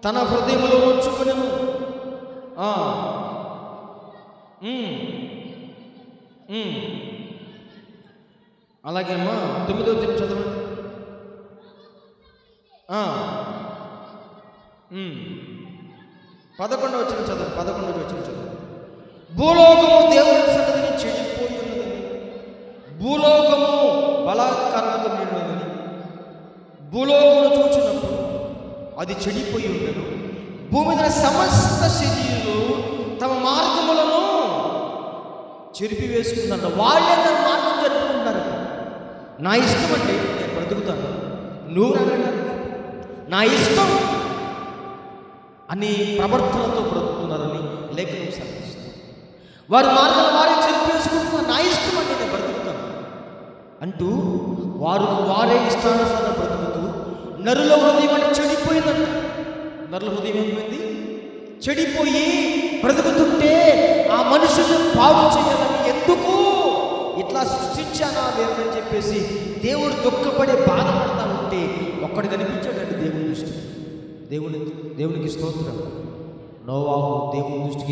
తన హృదయంలో ఉంచుకునేను. అలాగే అమ్మా 9వ వచనం చదవండి. 11వ వచనం చదవండి. 11వ వచనం చదవండి. భూలోకము దేవుని సన్నిధిని చెడిపోయి ఉన్నదని, భూలోకము బలాత్కారంతో నిండినదని, భూలోకమును చూచినప్పుడు అది చెడిపోయి ఉండను. భూమి మీద సమస్త శరీరులు తమ మార్గములను చెరిపి వేసుకుంటారు. వాళ్ళే తన మార్గం జరుపుకుంటారట. నా ఇష్టం అంటే నేను బ్రతుకుతాను, నువ్వు నా ఇష్టం అని ప్రవర్తనతో బ్రతుకుతున్నారని లేఖనం సాధిస్తుంది. వారి మార్గాలు వారే చెరిపి వేసుకుంటున్నారు. నా ఇష్టం అంటే నేను బ్రతుకుతాను అంటూ వారే ఇష్టానుసార బ్రతుకుతూ నరుల హృదయం అంటే చెడిపోయిందంట. నరుల హృదయం ఏమైంది? చెడిపోయి బ్రతుకుతుంటే ఆ మనుషుల్ని బాగు చేయాలని, ఎందుకు ఇట్లా సృష్టించానా లేదని చెప్పేసి దేవుడు దుఃఖపడి బాధపడతా ఉంటే ఒక్కడు కనిపించాడండి దేవుని దృష్టికి. దేవునికి స్తోత్రం. నోవాహు దేవుని దృష్టికి